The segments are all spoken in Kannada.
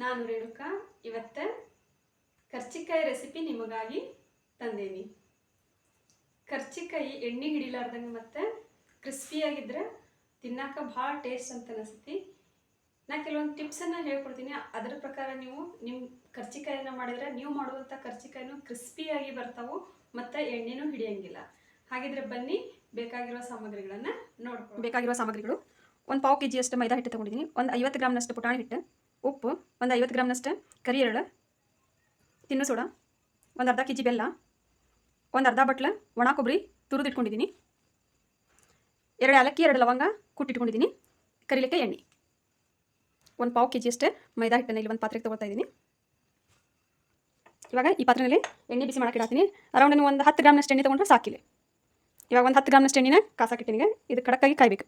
ನಾನು ರೇಣುಕಾ ಇವತ್ತು ಕರ್ಚಿಕಾಯಿ ರೆಸಿಪಿ ನಿಮಗಾಗಿ ತಂದೇನಿ. ಕರ್ಚಿಕಾಯಿ ಎಣ್ಣೆ ಹಿಡಿಲಾರ್ದಂಗೆ ಮತ್ತು ಕ್ರಿಸ್ಪಿಯಾಗಿದ್ದರೆ ತಿನ್ನಕ್ಕೆ ಭಾಳ ಟೇಸ್ಟ್ ಅಂತ ಅನಿಸ್ತೈತಿ. ನಾನು ಕೆಲವೊಂದು ಟಿಪ್ಸನ್ನು ಹೇಳ್ಕೊಡ್ತೀನಿ. ಅದರ ಪ್ರಕಾರ ನೀವು ನಿಮ್ಮ ಕರ್ಚಿಕಾಯಿನ ಮಾಡಿದರೆ ನೀವು ಮಾಡುವಂಥ ಕರ್ಚಿಕಾಯಿನೂ ಕ್ರಿಸ್ಪಿಯಾಗಿ ಬರ್ತಾವೆ ಮತ್ತು ಎಣ್ಣೆನೂ ಹಿಡಿಯೋಂಗಿಲ್ಲ. ಹಾಗಿದ್ರೆ ಬನ್ನಿ ಬೇಕಾಗಿರೋ ಸಾಮಗ್ರಿಗಳನ್ನು ನೋಡ್ಕೊಳ್ಳಿ. ಬೇಕಾಗಿರೋ ಸಾಮಗ್ರಿಗಳು: 1 ಪಾವು kg ಅಷ್ಟು ಮೈದಾ ಹಿಟ್ಟು ತೊಗೊಂಡಿದ್ದೀನಿ, ಒಂದು 50 ಗ್ರಾಮ್ನಷ್ಟು ಪುಟಾಣಿ ಹಿಟ್ಟು, ಉಪ್ಪು, ಒಂದು 50 ಗ್ರಾಮ್ನಷ್ಟು ಕರಿ ಎಳ್ಳು, ತಿನ್ನು ಸೋಡಾ, ಒಂದು ಅರ್ಧ kg ಬೆಲ್ಲ, ಒಂದು ಅರ್ಧ ಬಟ್ಲು ಒಣ ಕೊಬ್ಬರಿ ತುರಿದಿಟ್ಕೊಂಡಿದ್ದೀನಿ, 2 ಏಲಕ್ಕಿ 2 ಲವಂಗ ಕುಟ್ಟಿಟ್ಕೊಂಡಿದ್ದೀನಿ, ಕರಿಲಿಕ್ಕೆ ಎಣ್ಣೆ. 1 ಪಾವು kg ಅಷ್ಟು ಮೈದಾ ಹಿಟ್ಟನ್ನು ಇಲ್ಲಿ ಒಂದು ಪಾತ್ರೆಗೆ ತೊಗೊಳ್ತಾ ಇದ್ದೀನಿ. ಇವಾಗ ಈ ಪಾತ್ರೆಯಲ್ಲಿ ಎಣ್ಣೆ ಬಿಸಿ ಮಾಡೋಕೆ ಇಡ್ತೀನಿ. ಅರೌಂಡ್ ನೀವು ಒಂದು 10 ಗ್ರಾಮ್ನಷ್ಟು ಎಣ್ಣೆ ತೊಗೊಂಡ್ರೆ ಸಾಕಿಲ್ಲ. ಇವಾಗ ಒಂದು 10 ಗ್ರಾಮ್ನಷ್ಟು ಎಣ್ಣೆನ ಕಾಸಾಕಿಟ್ಟಿನಿಗೆ ಇದು ಕಡಕ್ಕಾಗಿ ಕಾಯಬೇಕು.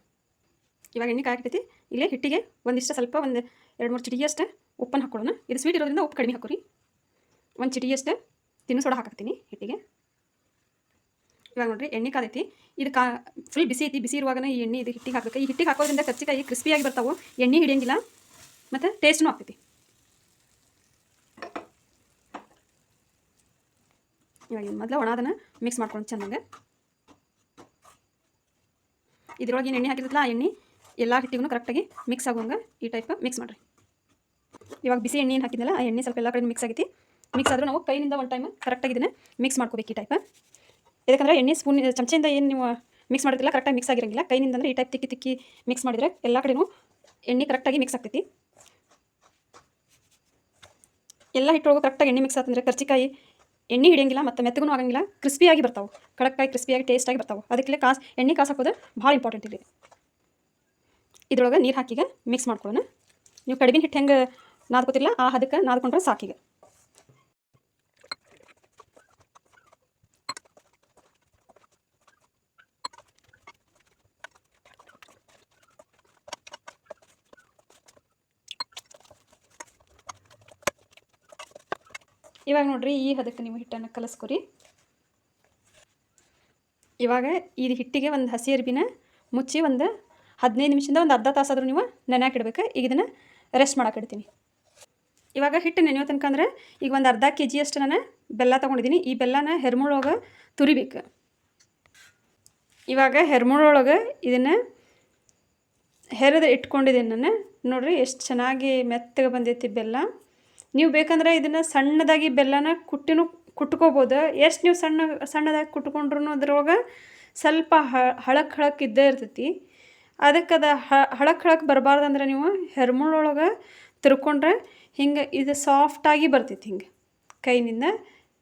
ಇವಾಗ ಎಣ್ಣೆ ಕಾಯಿಟ್ಟೈತಿ. ಇಲ್ಲಿ ಹಿಟ್ಟಿಗೆ ಒಂದಿಷ್ಟು ಸ್ವಲ್ಪ ಒಂದು 2-3 ಚಿಟಿಗೆಯಷ್ಟು ಉಪ್ಪನ್ನು ಹಾಕೊಳ್ಳೋಣ. ಇದು ಸ್ವೀಟ್ ಇರೋದ್ರಿಂದ ಉಪ್ಪು ಕಡಿಮೆ ಹಾಕೋರಿ. 1 ಚಿಟಿಗೆಯಷ್ಟು ತಿನ್ನು ಸೋಡಾ ಹಾಕ್ತೀನಿ ಹಿಟ್ಟಿಗೆ. ಇವಾಗ ನೋಡಿರಿ ಎಣ್ಣೆ ಕಾದೈತಿ. ಇದು ಫುಲ್ ಬಿಸಿ ಐತಿ. ಬಿಸಿ ಇರುವಾಗನೇ ಈ ಎಣ್ಣೆ ಇದು ಹಿಟ್ಟಿಗೆ ಹಾಕಬೇಕು. ಈ ಹಿಟ್ಟಿಗೆ ಹಾಕೋದ್ರಿಂದ ಕರ್ಚಿಕಾಯಿ ಕ್ರಿಸ್ಪಿಯಾಗಿ ಬರ್ತಾವೆ, ಎಣ್ಣೆ ಹಿಡಿಯೋಂಗಿಲ್ಲ ಮತ್ತು ಟೇಸ್ಟ್ನೂ ಆಗ್ತೈತಿ. ಇವಾಗ ಮೊದಲು ಒಣದನ್ನು ಮಿಕ್ಸ್ ಮಾಡ್ಕೊಂಡು ಚೆನ್ನಾಗಿ ಇದ್ರೊಳಗೆ ಏನು ಎಣ್ಣೆ ಹಾಕಿರ್ತಲ್ಲ ಆ ಎಣ್ಣೆ ಎಲ್ಲ ಹಿಟ್ಟಿಗೂ ಕರೆಕ್ಟಾಗಿ ಮಿಕ್ಸ್ ಆಗುವಂಗೆ ಈ ಟೈಪ್ ಮಿಕ್ಸ್ ಮಾಡಿರಿ. ಇವಾಗ ಬಿಸಿ ಎಣ್ಣೆ ಏನು ಹಾಕಿದ್ನಲ್ಲ ಆ ಎಣ್ಣೆ ಸ್ವಲ್ಪ ಎಲ್ಲ ಕಡೆ ಮಿಕ್ಸ್ ಆಗೈತಿ. ಮಿಕ್ಸ್ ಆದರೂ ನಾವು ಕೈನಿಂದ ಒಂದು ಟೈಮ್ ಕರೆಕ್ಟಾಗಿ ಇದನ್ನು ಮಿಕ್ಸ್ ಮಾಡ್ಕೋಬೇಕು ಈ ಟೈಪ್. ಯಾಕಂದರೆ ಎಣ್ಣೆ ಸ್ಪೂನ್ ಚಮಚೆಯಿಂದ ಏನು ನೀವು ಮಿಕ್ಸ್ ಮಾಡಿದ್ರಲ್ಲ ಕರೆಕ್ಟಾಗಿ ಮಿಕ್ಸ್ ಆಗಿರೋಂಗಿಲ್ಲ. ಕೈನಿಂದ ಅಂದರೆ ಈ ಟೈಪ್ ತಿಕ್ಕಿ ಮಿಕ್ಸ್ ಮಾಡಿದರೆ ಎಲ್ಲ ಕಡೆಯೂ ಎಣ್ಣೆ ಕರೆಕ್ಟಾಗಿ ಮಿಕ್ಸ್ ಆಗ್ತೈತಿ. ಎಲ್ಲ ಹಿಟ್ಟೊಳಗೂ ಕರೆಕ್ಟಾಗಿ ಎಣ್ಣೆ ಮಿಕ್ಸ್ ಆತಂದರೆ ಕರ್ಚಿಕಾಯಿ ಎಣ್ಣೆ ಹಿಡಿಯೋಂಗಿಲ್ಲ ಮತ್ತು ಮೆತ್ತಗೂ ಆಗಂಗಿಲ್ಲ, ಕ್ರಿಸ್ಪಿಯಾಗಿ ಬರ್ತಾವೆ, ಕಡಕ್ಕಾಯಿ ಕ್ರಿಸ್ಪಿಯಾಗಿ ಟೇಸ್ಟಾಗಿ ಬರ್ತಾವೆ. ಅದಕ್ಕೆ ಎಣ್ಣೆ ಕಾಸು ಹಾಕೋದು ಭಾಳ ಇಂಪಾರ್ಟೆಂಟ್ ಇದೆ. ಇದ್ರೊಳಗೆ ನೀರು ಹಾಕಿಗೆ ಮಿಕ್ಸ್ ಮಾಡ್ಕೊಳ್ಳೋಣ. ನೀವು ಕಡಿಮೆ ಹಿಟ್ಟು ಹೆಂಗೆ ನಾದ್ಕೋತಿಲ್ಲ ಆ ಹದಕ್ಕೆ ನಾದ್ಕೊಂಡ್ರೆ ಸಾಕಿಗೆ. ಇವಾಗ ನೋಡ್ರಿ ಈ ಹದಕ್ಕೆ ನೀವು ಹಿಟ್ಟನ್ನು ಕಲಸ್ಕೊರಿ. ಇವಾಗ ಈ ಹಿಟ್ಟಿಗೆ ಒಂದು ಹಸಿ ಅರಿಬಿನ ಮುಚ್ಚಿ ಒಂದು 15 ನಿಮಿಷದಿಂದ ಒಂದು ಅರ್ಧ ತಾಸಾದರೂ ನೀವು ನೆನೆಯಾಕಿಡ್ಬೇಕು. ಈಗ ಇದನ್ನು ರೆಸ್ಟ್ ಮಾಡೋಕ್ಕಿಡ್ತೀನಿ. ಇವಾಗ ಹಿಟ್ಟು ನೆನೆಯೋ ತನಕ ಅಂದರೆ ಈಗ ಒಂದು ಅರ್ಧ kg ಅಷ್ಟು ನಾನು ಬೆಲ್ಲ ತೊಗೊಂಡಿದ್ದೀನಿ. ಈ ಬೆಲ್ಲನ ಹೆರ್ಮುಳೊಳಗೆ ತುರಿಬೇಕು. ಇವಾಗ ಹೆರ್ಮುಳೊಳಗೆ ಇದನ್ನು ಹೆರೆದು ಇಟ್ಕೊಂಡಿದ್ದೀನಿ ನಾನು. ನೋಡಿರಿ ಎಷ್ಟು ಚೆನ್ನಾಗಿ ಮೆತ್ತಗೆ ಬಂದೈತಿ ಬೆಲ್ಲ. ನೀವು ಬೇಕಂದ್ರೆ ಇದನ್ನು ಸಣ್ಣದಾಗಿ ಬೆಲ್ಲನ ಕುಟ್ಕೋಬೋದು. ಎಷ್ಟು ನೀವು ಸಣ್ಣದಾಗಿ ಕುಟ್ಕೊಂಡ್ರೂ ಅದ್ರೊಳಗೆ ಸ್ವಲ್ಪ ಹಳಕ್ಕೆ ಇದ್ದೇ ಇರ್ತೈತಿ. ಅದಕ್ಕೆ ಅದು ಹಳಕ್ಕೆ ಬರಬಾರ್ದಂದ್ರೆ ನೀವು ಹೆರ್ಮುಳೊಳಗೆ ತಿರ್ಕೊಂಡ್ರೆ ಹಿಂಗೆ ಇದು ಸಾಫ್ಟಾಗಿ ಬರ್ತೈತಿ. ಹಿಂಗೆ ಕೈನಿಂದ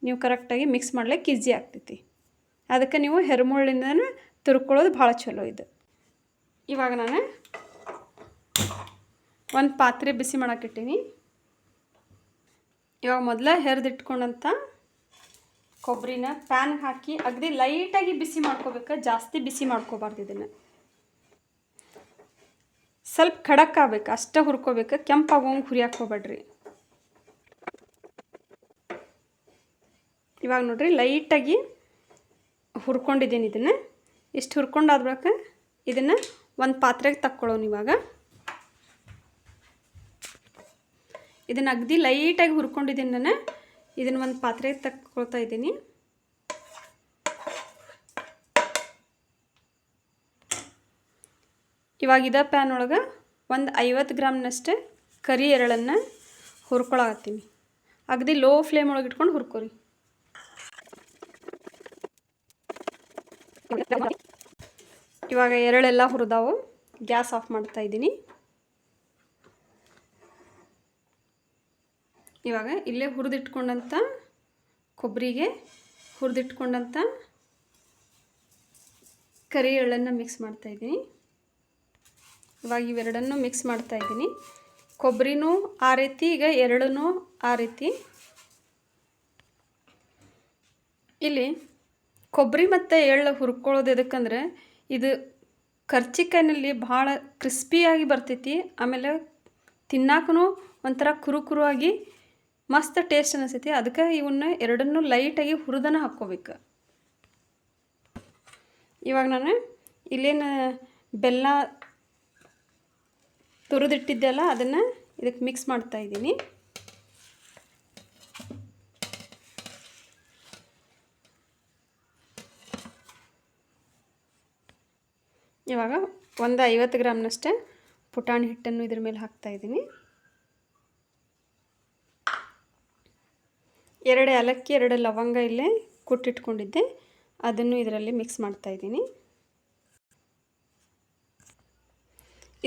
ನೀವು ಕರೆಕ್ಟಾಗಿ ಮಿಕ್ಸ್ ಮಾಡ್ಲಿಕ್ಕೆ ಈಸಿ ಆಗ್ತೈತಿ. ಅದಕ್ಕೆ ನೀವು ಹೆರ್ಮುಳಿಂದನೇ ತಿರ್ಕೊಳ್ಳೋದು ಭಾಳ ಚಲೋ ಇದು. ಇವಾಗ ನಾನು ಒಂದು ಪಾತ್ರೆ ಬಿಸಿ ಮಾಡೋಕ್ಕಿಟ್ಟೀನಿ. ಇವಾಗ ಮೊದಲೇ ಹೆರೆದಿಟ್ಕೊಂಡಂಥ ಕೊಬ್ಬರಿನ ಪ್ಯಾನ್ಗೆ ಹಾಕಿ ಅಗದಿ ಲೈಟಾಗಿ ಬಿಸಿ ಮಾಡ್ಕೋಬೇಕು, ಜಾಸ್ತಿ ಬಿಸಿ ಮಾಡ್ಕೋಬಾರ್ದು. ಇದನ್ನು ಸ್ವಲ್ಪ ಖಡಕ್ ಆಗ್ಬೇಕು ಅಷ್ಟೇ ಹುರ್ಕೋಬೇಕು, ಕೆಂಪಾಗೋಂಗೆ ಹುರಿಯಕ್ಕೆ ಹೋಗ್ಬೇಡ್ರಿ. ಇವಾಗ ನೋಡ್ರಿ ಲೈಟಾಗಿ ಹುರ್ಕೊಂಡಿದ್ದೀನಿ. ಇದನ್ನು ಇಷ್ಟು ಹುರ್ಕೊಂಡಾದ ಬಳಿಕ ಇದನ್ನು ಒಂದು ಪಾತ್ರೆಗೆ ತಕ್ಕೊಳ್ಳೋಣ. ಇವಾಗ ಇದನ್ನು ಅಗದಿ ಲೈಟಾಗಿ ಹುರ್ಕೊಂಡಿದ್ದೀನಿ ನಾನು. ಇದನ್ನು ಒಂದು ಪಾತ್ರೆಗೆ ತಕ್ಕೊಳ್ತಾ ಇದ್ದೀನಿ. ಇವಾಗ ಇದೇ ಪ್ಯಾನ್ ಒಳಗೆ ಒಂದು 50 ಗ್ರಾಮ್ನಷ್ಟು ಕರಿ ಎಳ್ಳನ್ನು ಹುರ್ಕೊಳತ್ತೀನಿ. ಅಗದಿ ಲೋ ಫ್ಲೇಮ್ ಒಳಗೆ ಇಟ್ಕೊಂಡು ಹುರ್ಕೊರಿ. ಇವಾಗ ಎಳ್ಳೆಲ್ಲ ಹುರಿದಾವು. ಗ್ಯಾಸ್ ಆಫ್ ಮಾಡ್ತಾ ಇದ್ದೀನಿ. ಇವಾಗ ಇಲ್ಲೇ ಹುರಿದಿಟ್ಕೊಂಡಂಥ ಕೊಬ್ಬರಿಗೆ ಹುರಿದಿಟ್ಕೊಂಡಂಥ ಕರಿ ಎಳ್ಳನ್ನು ಮಿಕ್ಸ್ ಮಾಡ್ತಾಯಿದ್ದೀನಿ. ಇವಾಗ ಇವೆರಡನ್ನು ಮಿಕ್ಸ್ ಮಾಡ್ತಾಯಿದ್ದೀನಿ. ಕೊಬ್ಬರಿನೂ ಆ ರೀತಿ, ಈಗ ಎಳ್ಳೂ ಆ ರೀತಿ. ಇಲ್ಲಿ ಕೊಬ್ಬರಿ ಮತ್ತು ಎಳ್ಳು ಹುರ್ಕೊಳ್ಳೋದು ಎದಕ್ಕಂದ್ರೆ ಇದು ಕರ್ಚಿಕಾಯಿನಲ್ಲಿ ಭಾಳ ಕ್ರಿಸ್ಪಿಯಾಗಿ ಬರ್ತೈತಿ. ಆಮೇಲೆ ತಿನ್ನಾಕೂ ಒಂಥರ ಕುರುಕುರುವಾಗಿ ಮಸ್ತ್ ಟೇಸ್ಟ್ ಅನಿಸ್ತೈತಿ. ಅದಕ್ಕೆ ಇವನ್ನ ಎರಡನ್ನೂ ಲೈಟಾಗಿ ಹುರಿದನ ಹಾಕ್ಕೋಬೇಕು. ಇವಾಗ ನಾನು ಇಲ್ಲೇನು ಬೆಲ್ಲ ತುರಿದಿಟ್ಟಿದ್ದೆಲ್ಲ ಅದನ್ನು ಇದಕ್ಕೆ ಮಿಕ್ಸ್ ಮಾಡ್ತಾಯಿದ್ದೀನಿ. ಇವಾಗ ಒಂದು 50 ಗ್ರಾಮ್ನಷ್ಟೇ ಪುಟಾಣಿ ಹಿಟ್ಟನ್ನು ಇದ್ರ ಮೇಲೆ ಹಾಕ್ತಾಯಿದ್ದೀನಿ. 2 ಏಲಕ್ಕಿ 2 ಲವಂಗ ಇಲ್ಲೇ ಕುಟ್ಟಿಟ್ಕೊಂಡಿದ್ದೆ, ಅದನ್ನು ಇದರಲ್ಲಿ ಮಿಕ್ಸ್ ಮಾಡ್ತಾಯಿದ್ದೀನಿ.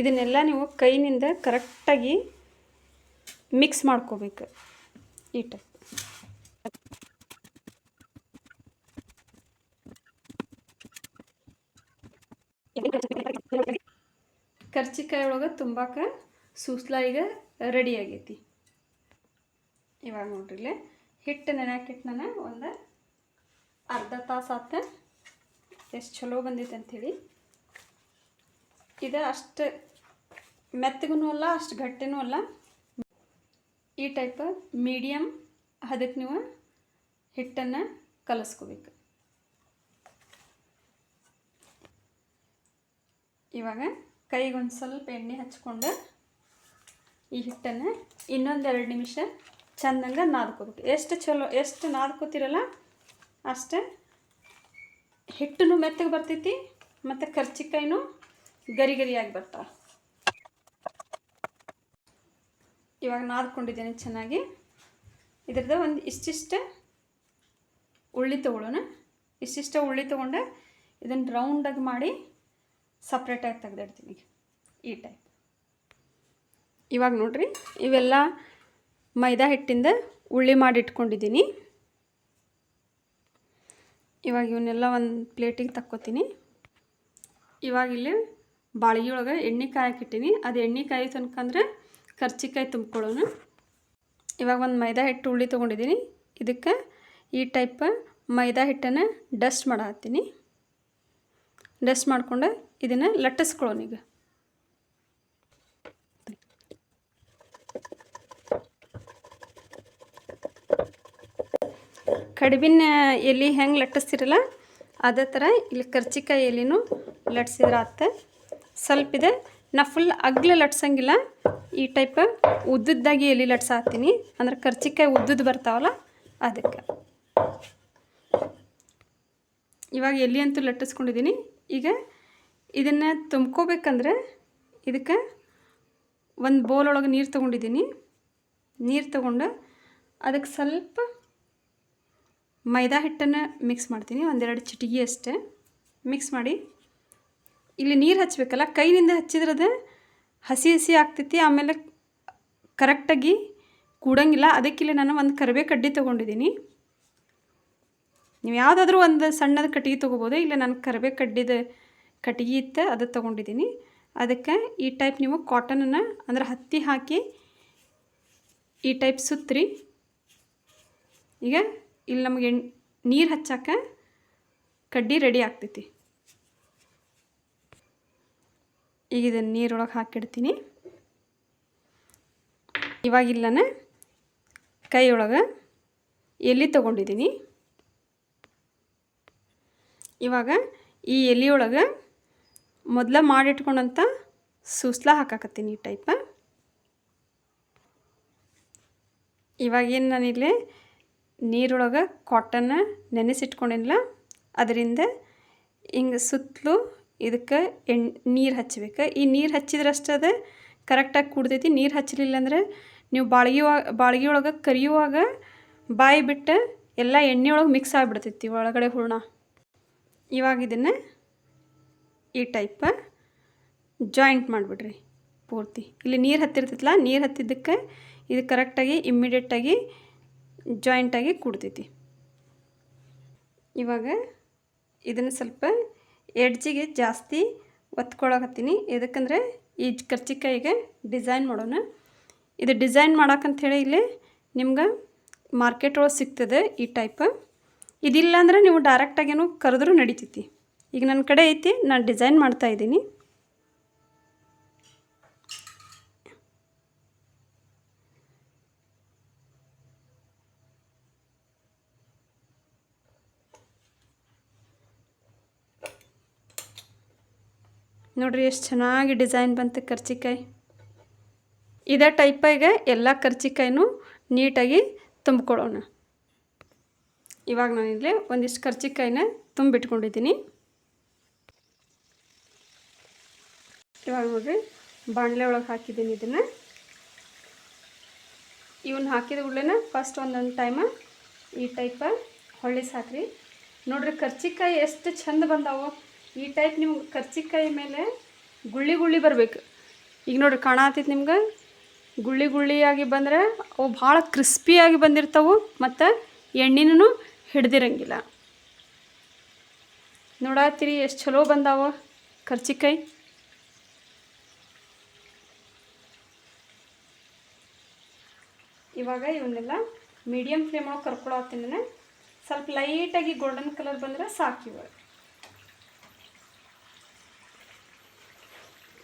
ಇದನ್ನೆಲ್ಲ ನೀವು ಕೈನಿಂದ ಕರೆಕ್ಟಾಗಿ ಮಿಕ್ಸ್ ಮಾಡ್ಕೋಬೇಕು. ಈ ಟೈಪ್ ಕರ್ಚಿಕಾಯಿ ಒಳಗೆ ತುಂಬಾಕ ಸೂಸ್ಲ ಈಗ ರೆಡಿ ಆಗೈತಿ. ಇವಾಗ ನೋಡ್ರಿಲೆ ಹಿಟ್ಟು ನೆನೆಯಾಕಿಟ್ಟು ನಾನು ಒಂದು ಅರ್ಧ ತಾಸು ಆತ. ಎಷ್ಟು ಚಲೋ ಬಂದೈತೆ ಅಂಥೇಳಿ. ಇದು ಅಷ್ಟು ಮೆತ್ತಗೂ ಅಲ್ಲ, ಅಷ್ಟು ಗಟ್ಟಿನೂ ಅಲ್ಲ, ಈ ಟೈಪ್ ಮೀಡಿಯಮ್ ಅದಕ್ಕೆ ನೀವು ಹಿಟ್ಟನ್ನು ಕಲಿಸ್ಕೋಬೇಕು. ಇವಾಗ ಕೈಗೊಂದು ಸ್ವಲ್ಪ ಎಣ್ಣೆ ಹಚ್ಕೊಂಡು ಈ ಹಿಟ್ಟನ್ನು ಇನ್ನೊಂದು 2 ನಿಮಿಷ ಚೆಂದಂಗೆ ನಾದ್ಕೋಬೇಕು. ಎಷ್ಟು ನಾದ್ಕೋತಿರಲ್ಲ ಅಷ್ಟೇ ಹಿಟ್ಟನ್ನು ಮೆತ್ತಗೆ ಬರ್ತೈತಿ ಮತ್ತು ಕರ್ಚಿಕಾಯಿನೂ ಗರಿ ಗರಿಯಾಗಿ ಬರ್ತಾವೆ. ಇವಾಗ ನಾದ್ಕೊಂಡಿದ್ದೇನೆ ಚೆನ್ನಾಗಿ. ಇದ್ರದ್ದು ಒಂದು ಇಷ್ಟಿಷ್ಟು ಉಳ್ಳಿ ತೊಗೊಳ್ಳೋಣ. ಇಷ್ಟಿಷ್ಟು ಉಳ್ಳಿ ತೊಗೊಂಡು ಇದನ್ನು ರೌಂಡಾಗಿ ಮಾಡಿ ಸಪ್ರೇಟಾಗಿ ತೆಗೆದಿಡ್ತೀನಿ ಈ ಟೈಪ್. ಇವಾಗ ನೋಡ್ರಿ ಇವೆಲ್ಲ ಮೈದಾ ಹಿಟ್ಟಿಂದ ಉಳ್ಳಿ ಮಾಡಿ ಇಟ್ಕೊಂಡಿದ್ದೀನಿ. ಇವಾಗ ಇವನ್ನೆಲ್ಲ ಒಂದು ಪ್ಲೇಟಿಗೆ ತಕ್ಕೋತೀನಿ. ಇವಾಗ ಇಲ್ಲಿ ಬಾಳಿಗೆ ಒಳಗೆ ಎಣ್ಣೆ ಕಾಯಕ್ಕಿಟ್ಟಿನಿ. ಅದು ಎಣ್ಣೆ ಕಾಯಿ ತನಕಂದ್ರೆ ಕರ್ಚಿಕಾಯಿ ತುಂಬ್ಕೊಳ್ಳೋಣ. ಇವಾಗ ಒಂದು ಮೈದಾ ಹಿಟ್ಟು ಉಳ್ಳಿ ತೊಗೊಂಡಿದ್ದೀನಿ. ಇದಕ್ಕೆ ಈ ಟೈಪ್ ಮೈದಾ ಹಿಟ್ಟನ್ನು ಡಸ್ಟ್ ಮಾಡತ್ತೀನಿ. ಡಸ್ಟ್ ಮಾಡ್ಕೊಂಡು ಇದನ್ನು ಲಟ್ಟಿಸ್ಕೊಳ್ಳೋಣ. ಈಗ ಕಡುಬಿನ ಎಲೆ ಹೆಂಗೆ ಲಟ್ಟಿಸ್ತಿರಲ್ಲ ಅದೇ ಥರ ಇಲ್ಲಿ ಕರ್ಚಿಕಾಯಿ ಎಲೆನೂ ಲಟ್ಸಿದ್ರೆ ಆತ. ಸ್ವಲ್ಪ ಇದೆ ನಾ ಫುಲ್ ಅಗ್ಲ ಲಟ್ಸಂಗಿಲ್ಲ, ಈ ಟೈಪ್ ಉದ್ದದ್ದಾಗಿ ಎಲೆ ಲಟ್ಸಾತೀನಿ. ಅಂದ್ರೆ ಕರ್ಚಿಕಾಯಿ ಉದ್ದದ್ದು ಬರ್ತಾವಲ್ಲ ಅದಕ್ಕೆ. ಇವಾಗ ಎಲೆ ಅಂತೂ ಲಟ್ಟಿಸ್ಕೊಂಡಿದ್ದೀನಿ. ಈಗ ಇದನ್ನು ತುಂಬ್ಕೋಬೇಕಂದ್ರೆ ಇದಕ್ಕೆ ಒಂದು ಬೌಲ್ ಒಳಗೆ ನೀರು ತೊಗೊಂಡಿದ್ದೀನಿ. ನೀರು ತೊಗೊಂಡು ಅದಕ್ಕೆ ಸ್ವಲ್ಪ ಮೈದಾ ಹಿಟ್ಟನ್ನು ಮಿಕ್ಸ್ ಮಾಡ್ತೀನಿ. 1-2 ಚಿಟಿಕೆ ಅಷ್ಟೇ ಮಿಕ್ಸ್ ಮಾಡಿ ಇಲ್ಲಿ ನೀರು ಹಚ್ಚಬೇಕಲ್ಲ, ಕೈನಿಂದ ಹಚ್ಚಿದ್ರದು ಹಸಿ ಹಸಿ ಆಗ್ತೈತಿ, ಆಮೇಲೆ ಕರೆಕ್ಟಾಗಿ ಕೂಡಂಗಿಲ್ಲ. ಅದಕ್ಕಿಲ್ಲ ನಾನು ಒಂದು ಕರಿಬೇವು ಕಡ್ಡಿ ತೊಗೊಂಡಿದ್ದೀನಿ. ನೀವು ಯಾವುದಾದ್ರೂ ಒಂದು ಸಣ್ಣದ ಕಟ್ಟಿಗೆ ತೊಗೋಬೋದು. ಇಲ್ಲ ನಾನು ಕರಿಬೇವು ಕಡ್ಡಿದ ಕಟ್ಟಿಗೆ ಇತ್ತು ಅದು ತೊಗೊಂಡಿದ್ದೀನಿ. ಅದಕ್ಕೆ ಈ ಟೈಪ್ ನೀವು ಕಾಟನನ್ನು ಅಂದ್ರೆ ಹತ್ತಿ ಹಾಕಿ ಈ ಟೈಪ್ ಸುತ್ತಿರಿ. ಈಗ ಇಲ್ಲಿ ನಮಗೆ ನೀರು ಹಚ್ಚಾಕ ಕಡ್ಡಿ ರೆಡಿ ಆಗ್ತೈತಿ. ಈಗ ಇದನ್ನು ನೀರೊಳಗೆ ಹಾಕಿಡ್ತೀನಿ. ಇವಾಗಿಲ್ಲನ ಕೈಯೊಳಗೆ ಎಲೆ ತೊಗೊಂಡಿದ್ದೀನಿ. ಇವಾಗ ಈ ಎಲೆಯೊಳಗೆ ಮೊದಲ ಮಾಡಿಟ್ಕೊಂಡಂಥ ಸೂಸ್ಲ ಹಾಕಾಕತ್ತೀನಿ ಈ ಟೈಪ. ಇವಾಗೇನು ನಾನಿಲ್ಲಿ ನೀರೊಳಗೆ ಕಾಟನ್ನ ನೆನೆಸಿಟ್ಕೊಂಡಿಲ್ಲ, ಅದರಿಂದ ಹಿಂಗೆ ಸುತ್ತಲೂ ಇದಕ್ಕೆ ನೀರು ಹಚ್ಚಬೇಕು. ಈ ನೀರು ಹಚ್ಚಿದ್ರಷ್ಟು ಅದು ಕರೆಕ್ಟಾಗಿ ಕುಡ್ದೈತಿ. ನೀರು ಹಚ್ಚಲಿಲ್ಲ ಅಂದರೆ ನೀವು ಬಾಳ್ಗೆ ಒಳಗೆ ಕರಿಯುವಾಗ ಬಾಯಿ ಬಿಟ್ಟು ಎಲ್ಲ ಎಣ್ಣೆ ಒಳಗೆ ಮಿಕ್ಸ್ ಆಗಿಬಿಡ್ತೈತಿ ಒಳಗಡೆ ಹೂರ್ಣ. ಇವಾಗ ಇದನ್ನು ಈ ಟೈಪ ಜಾಯಿಂಟ್ ಮಾಡಿಬಿಡ್ರಿ ಪೂರ್ತಿ. ಇಲ್ಲಿ ನೀರು ಹತ್ತಿರ್ತೈತಲ್ಲ, ನೀರು ಹತ್ತಿದ್ದಕ್ಕೆ ಇದು ಕರೆಕ್ಟಾಗಿ ಇಮ್ಮಿಡಿಯೇಟಾಗಿ ಜಾಯಿಂಟಾಗಿ ಕೂಡ್ತೈತಿ. ಇವಾಗ ಇದನ್ನು ಸ್ವಲ್ಪ ಎಡ್ಜಿಗೆ ಜಾಸ್ತಿ ಒತ್ಕೊಳಕತ್ತೀನಿ. ಎದಕ್ಕಂದರೆ ಈ ಕರ್ಚಿಕಾಯಿಗೆ ಡಿಸೈನ್ ಮಾಡೋಣ. ಇದು ಡಿಸೈನ್ ಮಾಡೋಕ್ಕಂಥೇಳಿ ಇಲ್ಲಿ ನಿಮ್ಗೆ ಮಾರ್ಕೆಟ್ ಒಳಗೆ ಸಿಗ್ತದೆ ಈ ಟೈಪ್. ಇದಿಲ್ಲ ಅಂದರೆ ನೀವು ಡೈರೆಕ್ಟಾಗೇನು ಕರೆದ್ರೂ ನಡಿತೈತಿ. ಈಗ ನನ್ನ ಕಡೆ ಐತಿ, ನಾನು ಡಿಸೈನ್ ಮಾಡ್ತಾಯಿದ್ದೀನಿ. ನೋಡ್ರಿ ಎಷ್ಟು ಚೆನ್ನಾಗಿ ಡಿಸೈನ್ ಬಂತು ಕರ್ಚಿಕಾಯಿ. ಇದೇ ಟೈಪಾಗ ಎಲ್ಲ ಕರ್ಚಿಕಾಯಿನೂ ನೀಟಾಗಿ ತುಂಬಿಕೊಳ್ಳೋಣ. ಇವಾಗ ನಾನಿಲ್ಲಿ ಒಂದಿಷ್ಟು ಕರ್ಚಿಕಾಯಿನ ತುಂಬಿಟ್ಕೊಂಡಿದ್ದೀನಿ. ಇವಾಗ ನೋಡಿರಿ ಬಾಣಲೆ ಒಳಗೆ ಹಾಕಿದ್ದೀನಿ ಇದನ್ನು. ಇವನ್ನ ಹಾಕಿದ ಕೂಡಲೇ ಫಸ್ಟ್ ಒಂದೊಂದು ಟೈಮ ಈ ಟೈಪ ಹೊಳ್ಳಿಸಿ ಹಾಕ್ರಿ. ನೋಡಿರಿ ಕರ್ಚಿಕಾಯಿ ಎಷ್ಟು ಚಂದ ಬಂದಾವು. ಈ ಟೈಪ್ ನಿಮ್ಗೆ ಕರ್ಚಿಕಾಯಿ ಮೇಲೆ ಗುಳ್ಳಿ ಗುಳ್ಳಿ ಬರಬೇಕು. ಈಗ ನೋಡಿರಿ ಕಾಣತೈತಿ ನಿಮ್ಗೆ ಗುಳ್ಳಿ ಗುಳ್ಳಿಯಾಗಿ ಬಂದರೆ ಅವು ಭಾಳ ಕ್ರಿಸ್ಪಿಯಾಗಿ ಬಂದಿರ್ತಾವೆ ಮತ್ತು ಎಣ್ಣೆನೂ ಹಿಡ್ದಿರಂಗಿಲ್ಲ. ನೋಡತ್ತೀರಿ ಎಷ್ಟು ಚಲೋ ಬಂದಾವ ಕರ್ಚಿಕಾಯಿ. ಇವಾಗ ಇವನ್ನೆಲ್ಲ ಮೀಡಿಯಮ್ ಫ್ಲೇಮ್ ಒಳಗೆ ಕರ್ಕೊಳತ್ತೀನಿ ನಾನು. ಸ್ವಲ್ಪ ಲೈಟಾಗಿ ಗೋಲ್ಡನ್ ಕಲರ್ ಬಂದರೆ ಸಾಕು. ಇವಾಗ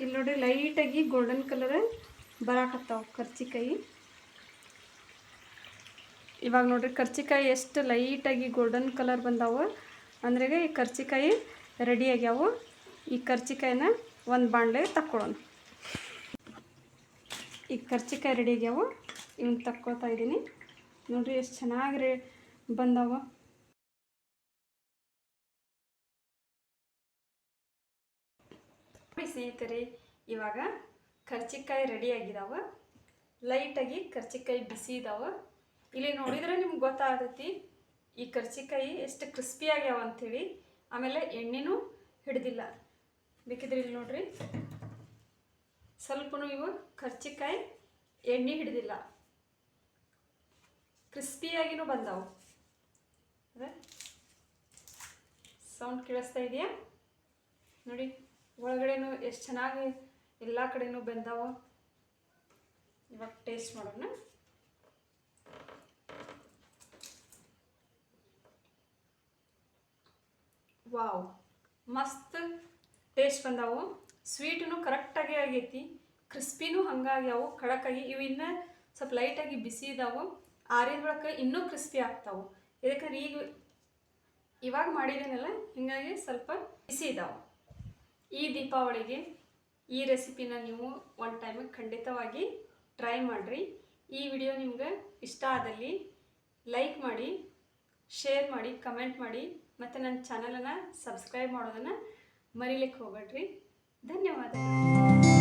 ಇಲ್ಲಿ ನೋಡಿರಿ ಲೈಟಾಗಿ ಗೋಲ್ಡನ್ ಕಲರ್ ಬರಾಕತ್ತಾವ ಕರ್ಚಿಕಾಯಿ. ಇವಾಗ ನೋಡಿರಿ ಕರ್ಚಿಕಾಯಿ ಎಷ್ಟು ಲೈಟಾಗಿ ಗೋಲ್ಡನ್ ಕಲರ್ ಬಂದಾವ ಅಂದ್ರೆ ಈ ಕರ್ಚಿಕಾಯಿ ರೆಡಿ ಆಗ್ಯಾವು. ಈ ಕರ್ಚಿಕಾಯಿನ ಒಂದು ಬಾಣಲೆ ತಕ್ಕೊಳ್ಳೋಣ. ಈ ಕರ್ಚಿಕಾಯಿ ರೆಡಿ ಆಗ್ಯಾವು, ಇವನ್ನ ತಕ್ಕೊಳ್ತಾ ಇದ್ದೀನಿ. ನೋಡಿರಿ ಎಷ್ಟು ಚೆನ್ನಾಗಿ ಬಂದಾವ. ಸ್ನೇಹಿತರೆ ಇವಾಗ ಕರ್ಚಿಕಾಯಿ ರೆಡಿ ಆಗಿದಾವ. ಲೈಟಾಗಿ ಕರ್ಚಿಕಾಯಿ ಬಿಸಿ ಇದಾವೆ. ಇಲ್ಲಿ ನೋಡಿದ್ರೆ ನಿಮ್ಗೆ ಗೊತ್ತಾಗ್ತೈತಿ ಈ ಕರ್ಚಿಕಾಯಿ ಎಷ್ಟು ಕ್ರಿಸ್ಪಿ ಆಗ್ಯಾವ ಅಂಥೇಳಿ. ಆಮೇಲೆ ಎಣ್ಣೆನೂ ಹಿಡ್ದಿಲ್ಲ. ಬೇಕಿದ್ರೆ ಇಲ್ಲಿ ನೋಡ್ರಿ ಸ್ವಲ್ಪನೂ ಇವು ಕರ್ಚಿಕಾಯಿ ಎಣ್ಣೆ ಹಿಡ್ದಿಲ್ಲ, ಕ್ರಿಸ್ಪಿಯಾಗಿನೂ ಬಂದಾವು. ಸೌಂಡ್ ಕೇಳಿಸ್ತಾ ಇದೆಯಾ ನೋಡಿ. ಒಳಗಡೆನೂ ಎಷ್ಟು ಚೆನ್ನಾಗಿ ಎಲ್ಲ ಕಡೆನೂ ಬೆಂದಾವು. ಇವಾಗ ಟೇಸ್ಟ್ ಮಾಡೋಣ. ವಾವ್, ಮಸ್ತ್ ಟೇಸ್ಟ್ ಬಂದಾವು. ಸ್ವೀಟೂ ಕರೆಕ್ಟಾಗಿ ಆಗೈತಿ, ಕ್ರಿಸ್ಪಿನೂ ಹಂಗಾಗ್ಯಾವು, ಖಡಕ್ಕಾಗಿ. ಇವು ಇನ್ನೂ ಸ್ವಲ್ಪ ಲೈಟಾಗಿ ಬಿಸಿ ಇದಾವೆ. ಆರಿದ ಬಳಿಕ ಇನ್ನೂ ಕ್ರಿಸ್ಪಿ ಆಗ್ತಾವೆ. ಯಾಕಂದ್ರೆ ಇವಾಗ ಮಾಡಿದ್ದೀನಲ್ಲ ಹೀಗಾಗಿ ಸ್ವಲ್ಪ ಬಿಸಿ ಇದಾವೆ. ಈ ದೀಪಾವಳಿಗೆ ಈ ರೆಸಿಪಿನ ನೀವು ಒನ್ ಟೈಮಿಗೆ ಖಂಡಿತವಾಗಿ ಟ್ರೈ ಮಾಡಿರಿ. ಈ ವಿಡಿಯೋ ನಿಮ್ಗೆ ಇಷ್ಟ ಆದಲ್ಲಿ ಲೈಕ್ ಮಾಡಿ, ಶೇರ್ ಮಾಡಿ, ಕಮೆಂಟ್ ಮಾಡಿ ಮತ್ತು ನನ್ನ ಚಾನಲನ್ನು ಸಬ್ಸ್ಕ್ರೈಬ್ ಮಾಡೋದನ್ನು ಮರಿಲಿಕ್ಕೆ ಹೋಗಬೇಡ್ರಿ. ಧನ್ಯವಾದಗಳು.